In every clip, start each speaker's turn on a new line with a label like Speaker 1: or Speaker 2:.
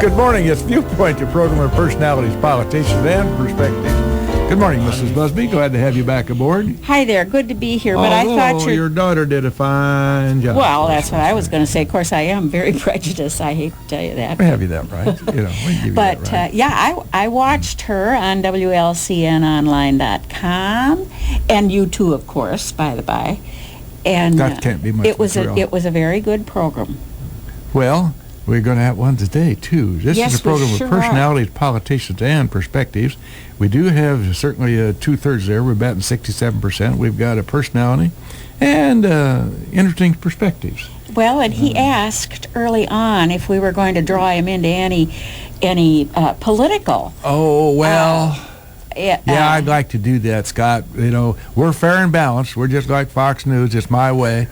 Speaker 1: Good morning. It's Viewpoint, your program of personalities, politicians, and perspectives. Good morning, Mrs. Busby. Glad to have you back aboard.
Speaker 2: Hi there. Good to be here. But I thought
Speaker 1: your daughter did a fine job.
Speaker 2: Well, that's what I was going to say. Of course, I am very prejudiced. I hate to tell you that.
Speaker 1: We have you that right. We can give you
Speaker 2: but
Speaker 1: that right.
Speaker 2: I watched her on WLCN-online.com, and you too, of course, by the by. And
Speaker 1: that can't be much
Speaker 2: it was
Speaker 1: material.
Speaker 2: it was a very good program.
Speaker 1: Well, we're going to have one today, too. This is a program
Speaker 2: sure
Speaker 1: of personalities, politicians, and perspectives. We do have certainly two-thirds there. We're batting 67%. We've got a personality and interesting perspectives.
Speaker 2: Well, and he asked early on if we were going to draw him into any political.
Speaker 1: Oh, well... yeah, I'd like to do that, Scott. You know, we're fair and balanced. We're just like Fox News. It's my way.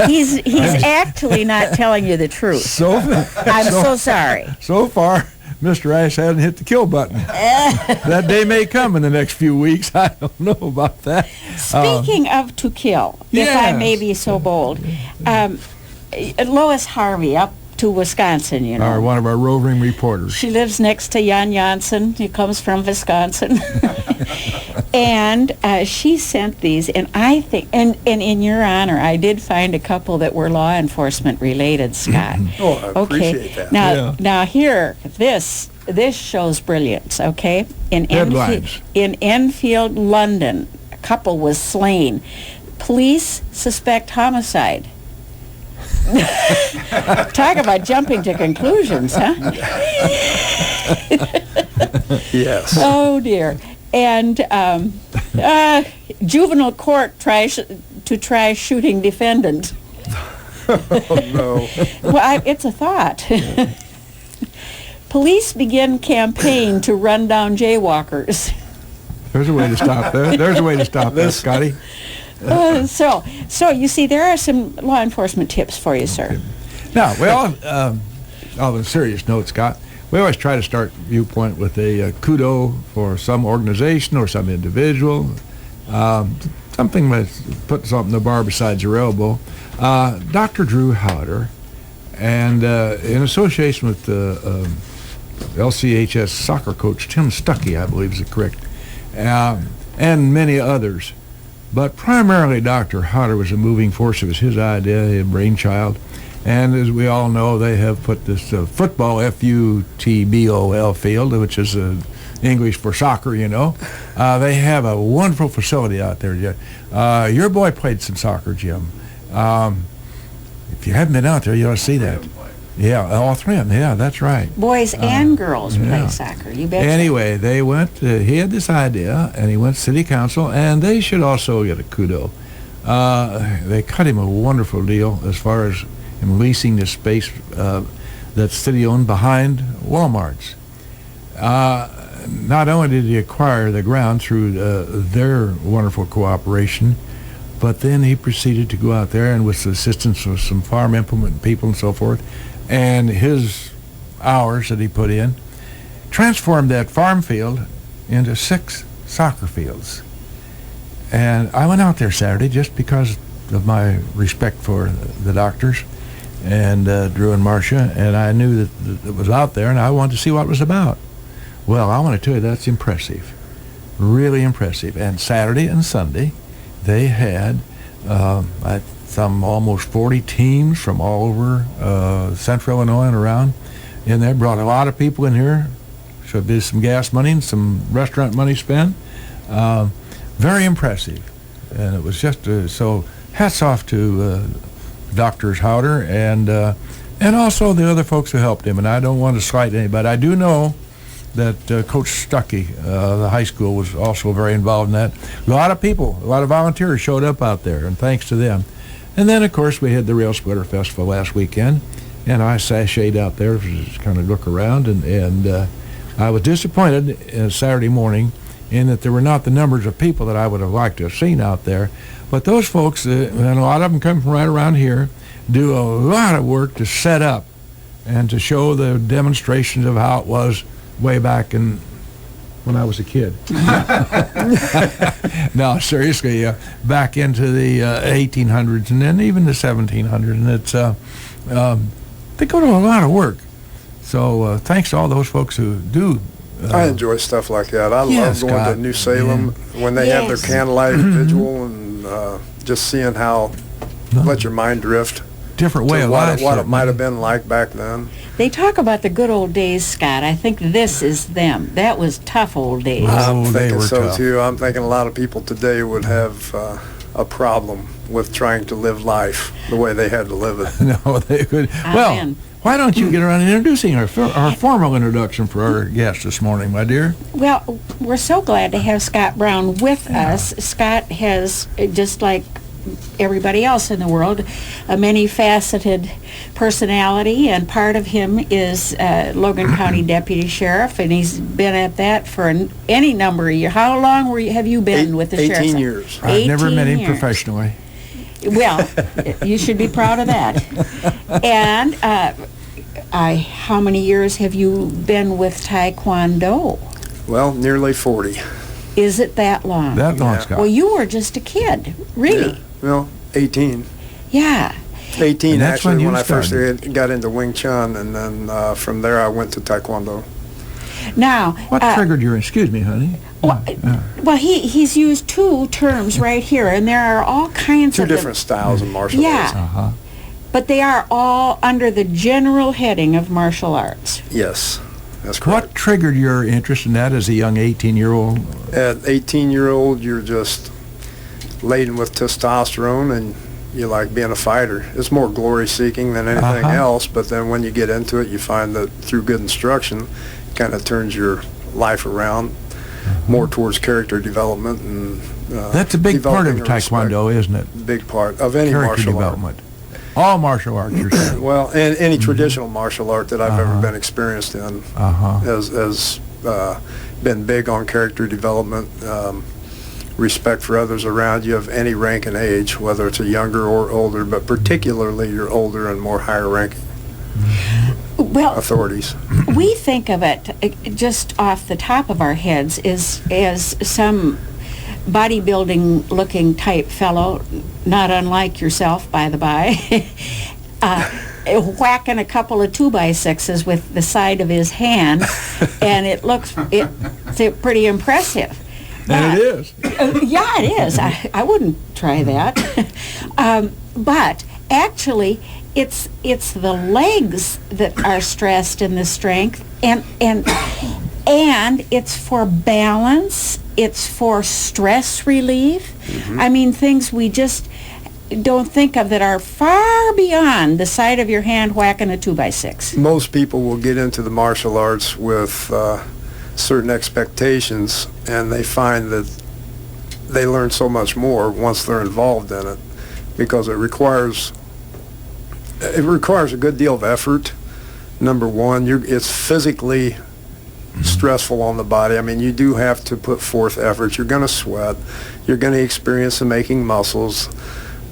Speaker 2: He's actually not telling you the truth. I'm so sorry.
Speaker 1: So far, Mr. Ice hasn't hit the kill button. That day may come in the next few weeks. I don't know about that.
Speaker 2: Speaking of to kill, if I may be so bold, Lois Harvey up to Wisconsin, you know.
Speaker 1: One of our roving reporters.
Speaker 2: She lives next to Jan Janssen. He comes from Wisconsin. And she sent these, and I think, and in your honor, I did find a couple that were law enforcement related, Scott.
Speaker 3: Oh, I appreciate that.
Speaker 2: Now here, this shows brilliance, okay? In Enfield, London, a couple was slain. Police suspect homicide. Talk about jumping to conclusions, huh?
Speaker 3: Yes.
Speaker 2: Oh, dear. And juvenile court tries shooting defendant.
Speaker 3: Oh, no.
Speaker 2: Well, it's a thought. Police begin campaign to run down jaywalkers.
Speaker 1: There's a way to stop that. There's a way to stop that, Scotty.
Speaker 2: So you see, there are some law enforcement tips for you, sir.
Speaker 1: Now, well, on a serious note, Scott, we always try to start Viewpoint with a kudo for some organization or some individual, something that's putting something in the bar besides your elbow. Dr. Drew Howder, and in association with LCHS soccer coach Tim Stuckey, I believe is correct, and many others. But primarily, Dr. Howder was a moving force. It was his idea, his brainchild. And as we all know, they have put this football, F-U-T-B-O-L field, which is English for soccer, you know. They have a wonderful facility out there. Your boy played some soccer, Jim. If you haven't been out there, you ought to see that. Yeah, all three of them. Yeah, that's right.
Speaker 2: Boys and girls play soccer. You bet.
Speaker 1: Anyway, they went. He had this idea, and he went to city council, and they should also get a kudo. They cut him a wonderful deal as far as him leasing this space that's city-owned behind Walmart's. Not only did he acquire the ground through their wonderful cooperation, but then he proceeded to go out there and with the assistance of some farm implement people and so forth, and his hours that he put in, transformed that farm field into 6 soccer fields. And I went out there Saturday just because of my respect for the doctors and Drew and Marcia, and I knew that it was out there, and I wanted to see what it was about. Well, I want to tell you, that's impressive, really impressive. And Saturday and Sunday, they had some almost 40 teams from all over central Illinois and around in there. Brought a lot of people in here. So there's some gas money and some restaurant money spent. Very impressive. And it was just, so hats off to Dr. Howder and also the other folks who helped him. And I don't want to slight anybody. I do know that Coach Stuckey, the high school, was also very involved in that. A lot of people, a lot of volunteers showed up out there, and thanks to them. And then, of course, we had the Rail Splitter Festival last weekend, and I sashayed out there to just kind of look around, and I was disappointed Saturday morning in that there were not the numbers of people that I would have liked to have seen out there. But those folks, and a lot of them come from right around here, do a lot of work to set up and to show the demonstrations of how it was way back when I was a kid. No, seriously, back into the 1800s and then even the 1700s, and it's they go to a lot of work. So thanks to all those folks who do.
Speaker 3: I enjoy stuff like that. I
Speaker 1: Yes,
Speaker 3: love going
Speaker 1: Scott.
Speaker 3: to New Salem when they have their
Speaker 2: Yes.
Speaker 3: candlelight vigil and just seeing how let your mind drift
Speaker 1: Different way
Speaker 3: to
Speaker 1: of
Speaker 3: what,
Speaker 1: life.
Speaker 3: what it might have been like back then.
Speaker 2: They talk about the good old days, Scott. I think this is them. That was tough old days.
Speaker 1: Oh,
Speaker 3: I'm
Speaker 1: they
Speaker 3: thinking
Speaker 1: were
Speaker 3: so
Speaker 1: tough.
Speaker 3: too. I'm thinking a lot of people today would have a problem with trying to live life the way they had to live it.
Speaker 1: No, they could. Well,
Speaker 2: Amen.
Speaker 1: why don't you get around introducing our formal introduction for our guest this morning, my dear?
Speaker 2: Well, we're so glad to have Scott Brown with us. Scott has, just like everybody else in the world, a many-faceted personality, and part of him is Logan County Deputy Sheriff, and he's been at that for any number of years. How long have you been with the Sheriff's
Speaker 3: 18
Speaker 2: Office?
Speaker 3: years.
Speaker 1: I've never met him
Speaker 2: 18 years.
Speaker 1: professionally.
Speaker 2: Well, you should be proud of that. And how many years have you been with Taekwondo?
Speaker 3: Well, nearly 40.
Speaker 2: Is it that long?
Speaker 1: That long,
Speaker 3: Yeah.
Speaker 1: Scott.
Speaker 2: Well, you were just a kid, really.
Speaker 3: Yeah. Well, 18.
Speaker 2: Yeah.
Speaker 3: 18
Speaker 1: And that's
Speaker 3: actually
Speaker 1: when you
Speaker 3: when I first
Speaker 1: started.
Speaker 3: got into Wing Chun, and then from there I went to Taekwondo.
Speaker 2: Now,
Speaker 1: What triggered your? Excuse me, honey.
Speaker 2: well, he's used two terms right here, and there are all kinds
Speaker 3: Two
Speaker 2: of
Speaker 3: different styles of martial
Speaker 2: Yeah.
Speaker 3: arts.
Speaker 1: Uh-huh.
Speaker 2: but they are all under the general heading of martial arts.
Speaker 3: Yes, that's correct.
Speaker 1: What triggered your interest in that as a young 18-year-old?
Speaker 3: At 18-year-old, you're just laden with testosterone, and you like being a fighter. It's more glory-seeking than anything else, but then when you get into it, you find that through good instruction, it kind of turns your life around more towards character development and
Speaker 1: That's a big part of
Speaker 3: developing a
Speaker 1: Taekwondo, isn't it?
Speaker 3: respect. Big part of any
Speaker 1: Character
Speaker 3: martial art.
Speaker 1: development. All martial arts, you're saying.
Speaker 3: Well, and any traditional martial art that I've ever been experienced in has been big on character development, respect for others around you of any rank and age, whether it's a younger or older, but particularly your older and more higher ranking
Speaker 2: Well,
Speaker 3: authorities.
Speaker 2: we think of it just off the top of our heads as some bodybuilding looking type fellow, not unlike yourself, by the by, whacking a couple of 2x6s with the side of his hand, and it's pretty impressive.
Speaker 1: And it is.
Speaker 2: Yeah, it is. I wouldn't try that. But actually, it's the legs that are stressed in the strength, and it's for balance. It's for stress relief. I mean, things we just don't think of that are far beyond the side of your hand whacking a 2x6.
Speaker 3: Most people will get into the martial arts with certain expectations, and they find that they learn so much more once they're involved in it, because it requires a good deal of effort. Number one, it's physically stressful on the body. I mean, you do have to put forth effort. You're going to sweat. You're going to experience some aching muscles.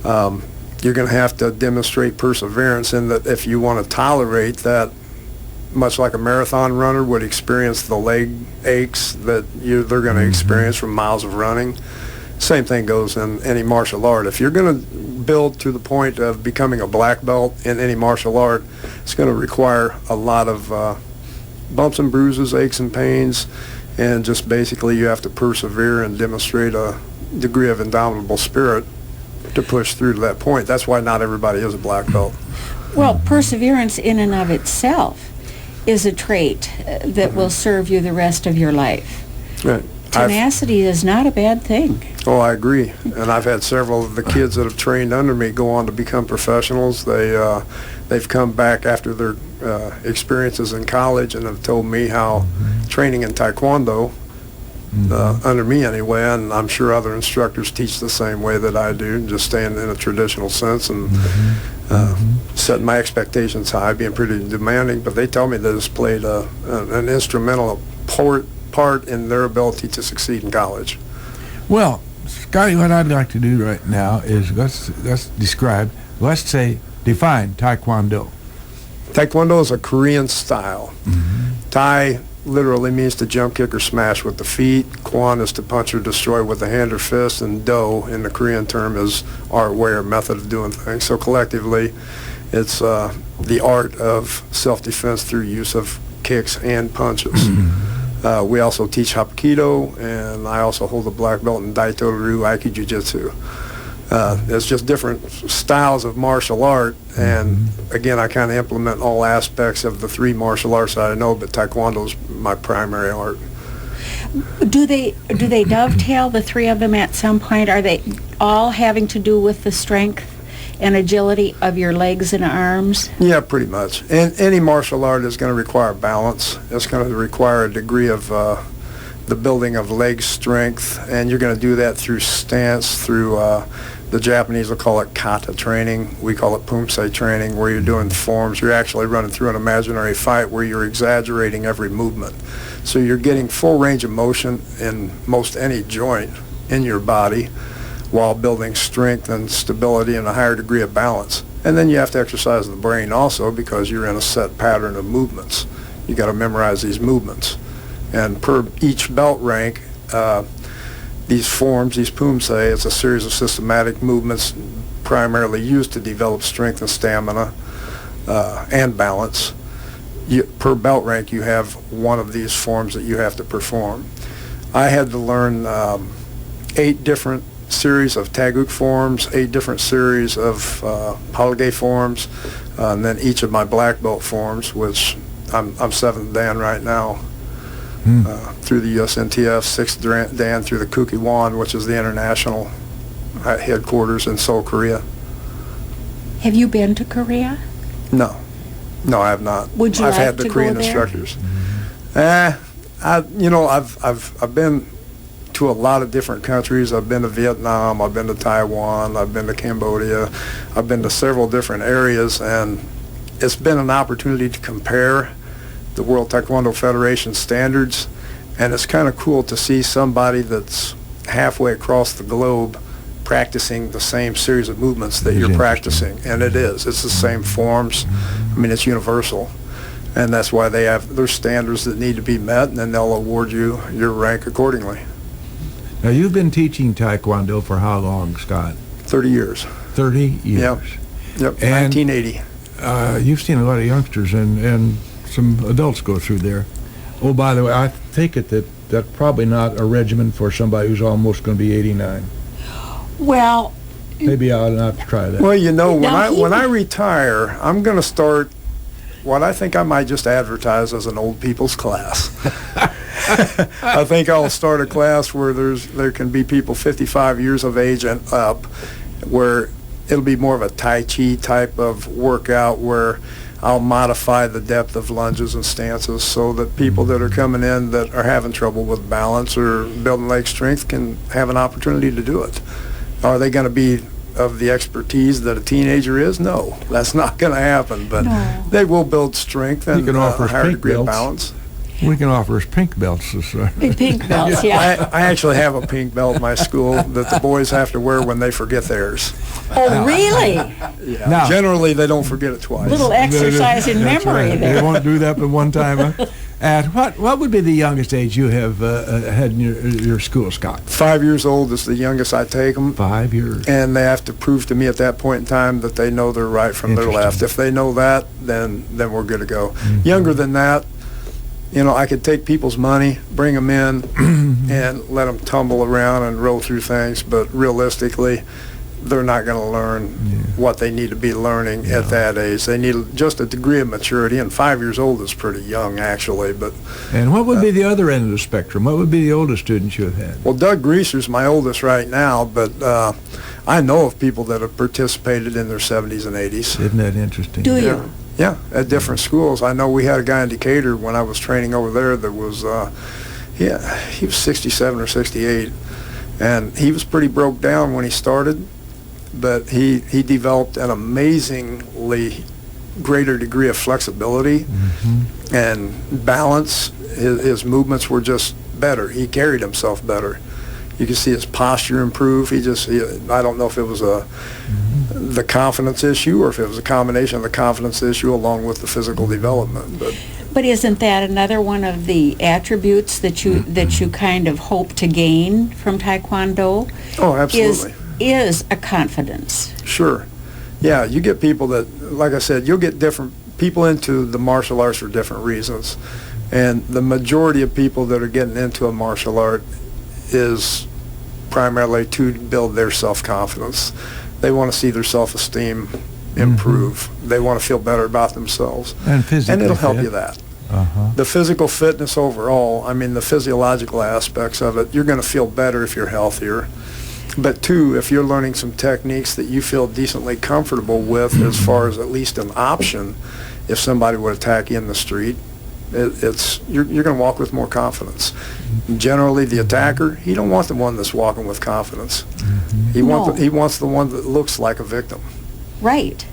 Speaker 3: You're going to have to demonstrate perseverance in that if you want to tolerate that, much like a marathon runner would experience the leg aches that they're going to experience from miles of running. Same thing goes in any martial art. If you're going to build to the point of becoming a black belt in any martial art, it's going to require a lot of bumps and bruises, aches and pains, and just basically you have to persevere and demonstrate a degree of indomitable spirit to push through to that point. That's why not everybody is a black belt.
Speaker 2: Well, perseverance in and of itself is a trait that will serve you the rest of your life.
Speaker 3: Right.
Speaker 2: Tenacity is not a bad thing.
Speaker 3: Oh, I agree. And I've had several of the kids that have trained under me go on to become professionals. They've come back after their experiences in college and have told me how training in Taekwondo, under me anyway, and I'm sure other instructors teach the same way that I do, just staying in a traditional sense and setting my expectations high, being pretty demanding. But they tell me that it's played an instrumental part in their ability to succeed in college.
Speaker 1: Well, Scotty, what I'd like to do right now is let's define Taekwondo.
Speaker 3: Taekwondo is a Korean style. Tai literally means to jump, kick, or smash with the feet. Kwon is to punch or destroy with the hand or fist. And Do, in the Korean term, is art, way, or method of doing things. So collectively, It's the art of self-defense through use of kicks and punches. We also teach Hapkido, and I also hold a black belt in Daito-Ryu Aiki Jiu-Jitsu. It's just different styles of martial art, and again, I kind of implement all aspects of the 3 martial arts that I know, but Taekwondo is my primary art.
Speaker 2: Do they dovetail, the 3 of them, at some point? Are they all having to do with the strength and agility of your legs and arms?
Speaker 3: Yeah, pretty much. And any martial art is going to require balance. It's going to require a degree of the building of leg strength, and you're going to do that through stance, through the Japanese will call it kata training. We call it pumse training, where you're doing forms. You're actually running through an imaginary fight where you're exaggerating every movement. So you're getting full range of motion in most any joint in your body, while building strength and stability and a higher degree of balance. And then you have to exercise the brain also, because you're in a set pattern of movements. You got to memorize these movements. And per each belt rank, these forms, these pumse, it's a series of systematic movements primarily used to develop strength and stamina and balance. Per belt rank, you have one of these forms that you have to perform. I had to learn 8 different series of Taguk forms, 8 different series of Palage forms, and then each of my black belt forms, which I'm 7th Dan right now, through the USNTF, 6th Dan through the Kukiwon, which is the international headquarters in Seoul, Korea.
Speaker 2: Have you been to Korea?
Speaker 3: No, I have not.
Speaker 2: Would you
Speaker 3: I've
Speaker 2: like
Speaker 3: had the
Speaker 2: to go
Speaker 3: Korean
Speaker 2: there?
Speaker 3: instructors. I've been to a lot of different countries. I've been to Vietnam, I've been to Taiwan, I've been to Cambodia, I've been to several different areas, and it's been an opportunity to compare the World Taekwondo Federation standards, and it's kind of cool to see somebody that's halfway across the globe practicing the same series of movements that you're practicing, and it's the same forms. I mean, it's universal, and that's why they have their standards that need to be met, and then they'll award you your rank accordingly.
Speaker 1: Now, you've been teaching Taekwondo for how long, Scott?
Speaker 3: 30 years.
Speaker 1: 30 years.
Speaker 3: Yep,
Speaker 1: And
Speaker 3: 1980.
Speaker 1: You've seen a lot of youngsters and some adults go through there. Oh, by the way, I take it that that's probably not a regimen for somebody who's almost going to be 89.
Speaker 2: Well,
Speaker 1: Maybe I ought not to try that.
Speaker 3: Well, you know,
Speaker 2: Now,
Speaker 3: when I retire, I'm going to start what I think I might just advertise as an old people's class. I think I'll start a class where there can be people 55 years of age and up, where it'll be more of a Tai Chi type of workout, where I'll modify the depth of lunges and stances so that people that are coming in that are having trouble with balance or building leg strength can have an opportunity to do it. Are they going to be of the expertise that a teenager is? No, that's not going to happen, but they will build strength and
Speaker 1: can offer
Speaker 3: a higher
Speaker 1: pink
Speaker 3: degree of
Speaker 1: belts.
Speaker 3: balance.
Speaker 1: We can offer us pink belts.
Speaker 2: pink belts, yeah.
Speaker 3: I actually have a pink belt in my school that the boys have to wear when they forget theirs.
Speaker 2: Oh, really?
Speaker 3: Yeah.
Speaker 1: Now-
Speaker 3: Generally, they don't forget it twice.
Speaker 2: Little exercise in
Speaker 1: That's
Speaker 2: memory
Speaker 1: right.
Speaker 2: there.
Speaker 1: They won't do that but one time. At what would be the youngest age you have had in your school, Scott?
Speaker 3: 5 years old is the youngest I take them.
Speaker 1: 5 years.
Speaker 3: And they have to prove to me at that point in time that they know their right from their left. If they know that, then we're good to go. Younger than that, you know, I could take people's money, bring them in, and let them tumble around and roll through things, but realistically, they're not going to learn what they need to be learning at that age. They need just a degree of maturity, and 5 years old is pretty young, actually. But
Speaker 1: And what would be the other end of the spectrum? What would be the oldest students you have had?
Speaker 3: well, Doug Greaser's my oldest right now, but I know of people that have participated in their 70s and 80s.
Speaker 1: Isn't that interesting?
Speaker 2: Do you?
Speaker 3: Yeah, at different schools. I know we had a guy in Decatur when I was training over there that was, he was 67 or 68, and he was pretty broke down when he started, but he developed an amazingly greater degree of flexibility and balance. His movements were just better. He carried himself better. You could see his posture improve. I don't know if it was the confidence issue or if it was a combination of the confidence issue along with the physical development.
Speaker 2: But isn't that another one of the attributes that you kind of hope to gain from Taekwondo?
Speaker 3: Oh, absolutely.
Speaker 2: Is a confidence.
Speaker 3: Sure. Yeah, you get people that, like I said, you'll get different people into the martial arts for different reasons. And the majority of people that are getting into a martial art is primarily to build their self-confidence. They want to see their self-esteem improve. They want to feel better about themselves.
Speaker 1: And physically
Speaker 3: And it'll help
Speaker 1: fit.
Speaker 3: you that. The physical fitness overall, I mean, the physiological aspects of it, you're going to feel better if you're healthier. But two, if you're learning some techniques that you feel decently comfortable with, as far as at least an option, if somebody would attack you in the street, you're going to walk with more confidence. Generally, the attacker, he don't want the one that's walking with confidence. He wants the one that looks like a victim.
Speaker 2: Right.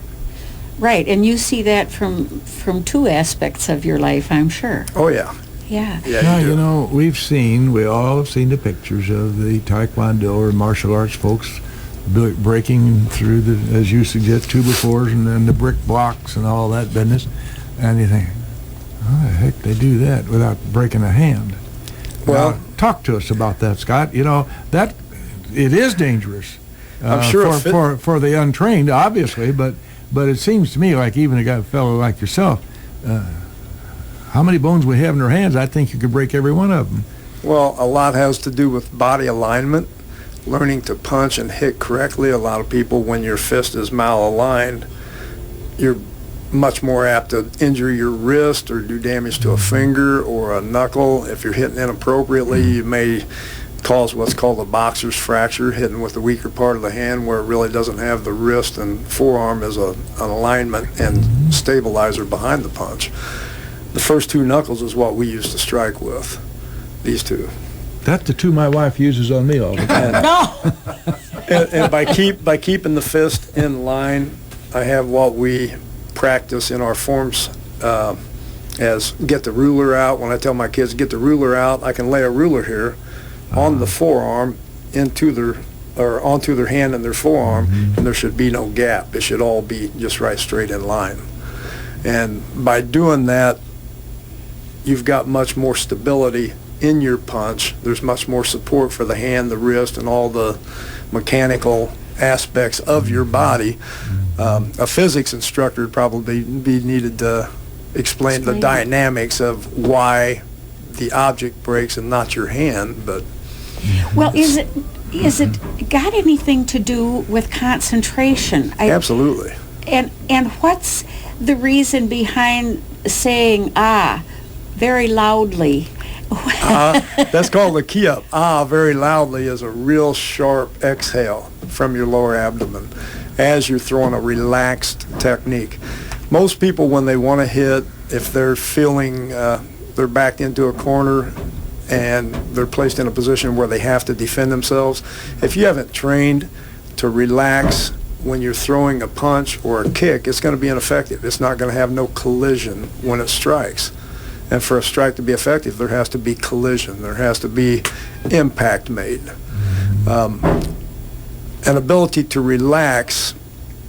Speaker 2: Right, and you see that from two aspects of your life, I'm sure.
Speaker 3: Oh, yeah.
Speaker 2: Yeah.
Speaker 1: Now,
Speaker 3: You do.
Speaker 1: you know, we all have seen the pictures of the Taekwondo or martial arts folks breaking through the, as you suggest, 2x4s and then the brick blocks and all that business. And you think, how the heck they do that without breaking a hand?
Speaker 3: Well,
Speaker 1: now, talk to us about that, Scott. You know, that it is dangerous.
Speaker 3: I'm sure
Speaker 1: for the untrained, obviously, but it seems to me like even a fellow like yourself, how many bones we have in our hands, I think you could break every one of them.
Speaker 3: Well, a lot has to do with body alignment, learning to punch and hit correctly. A lot of people, when your fist is malaligned, you're much more apt to injure your wrist or do damage to a finger or a knuckle. If you're hitting inappropriately, you may cause what's called a boxer's fracture, hitting with the weaker part of the hand where it really doesn't have the wrist and forearm as an alignment and stabilizer behind the punch. The first two knuckles is what we used to strike with, these two.
Speaker 1: That's the two my wife uses on me all the time.
Speaker 2: No!
Speaker 3: And by keeping the fist in line, I have what we practice in our forms as get the ruler out. When I tell my kids, get the ruler out, I can lay a ruler here on the forearm onto their hand and their forearm, and there should be no gap. It should all be just right straight in line. And by doing that, you've got much more stability in your punch. There's much more support for the hand, the wrist, and all the mechanical aspects of your body. A physics instructor would probably be needed to explain the dynamics of why the object breaks and not your hand. But
Speaker 2: Well, is it got anything to do with concentration?
Speaker 3: absolutely.
Speaker 2: And what's the reason behind saying very loudly?
Speaker 3: That's called a key up. Very loudly is a real sharp exhale from your lower abdomen as you're throwing a relaxed technique. Most people, when they want to hit, if they're feeling they're backed into a corner and they're placed in a position where they have to defend themselves, if you haven't trained to relax when you're throwing a punch or a kick, it's going to be ineffective. It's not going to have no collision when it strikes. And for a strike to be effective, there has to be collision. There has to be impact made. An ability to relax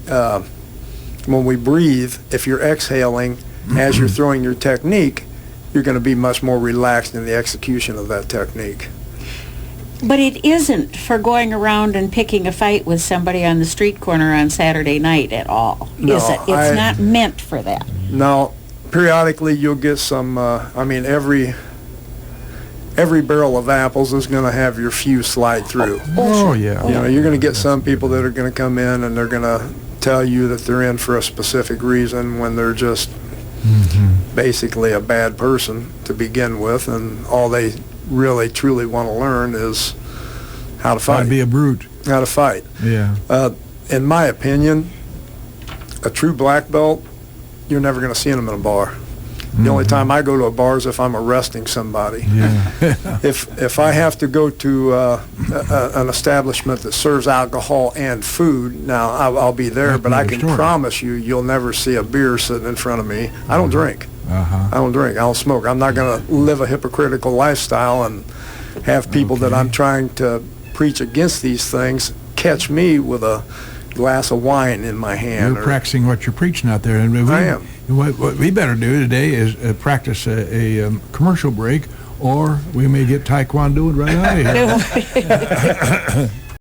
Speaker 3: when we breathe, if you're exhaling as you're throwing your technique, you're going to be much more relaxed in the execution of that technique.
Speaker 2: But it isn't for going around and picking a fight with somebody on the street corner on Saturday night at all,
Speaker 3: No,
Speaker 2: is it? It's not meant for that.
Speaker 3: Now, periodically you'll get some, every barrel of apples is going to have your few slide through.
Speaker 1: Oh, yeah.
Speaker 3: You know, you're going to get some people that are going to come in and they're going to tell you that they're in for a specific reason when they're just basically a bad person to begin with, and all they really truly want to learn is how to fight.
Speaker 1: I'd be a brute.
Speaker 3: How to fight.
Speaker 1: Yeah.
Speaker 3: In my opinion, a true black belt, you're never going to see them in a bar. The only time I go to a bar is if I'm arresting somebody.
Speaker 1: Yeah.
Speaker 3: If I have to go to an establishment that serves alcohol and food, now I'll be there,
Speaker 1: That'd
Speaker 3: but
Speaker 1: be
Speaker 3: I
Speaker 1: the
Speaker 3: can
Speaker 1: story.
Speaker 3: promise you'll never see a beer sitting in front of me. I don't drink. I don't drink. I don't smoke. I'm not going to live a hypocritical lifestyle and have people that I'm trying to preach against these things catch me with a glass of wine in my hand.
Speaker 1: You're practicing what you're preaching out there. And
Speaker 3: I am.
Speaker 1: What we better do today is practice a commercial break, or we may get Taekwondo right out of here.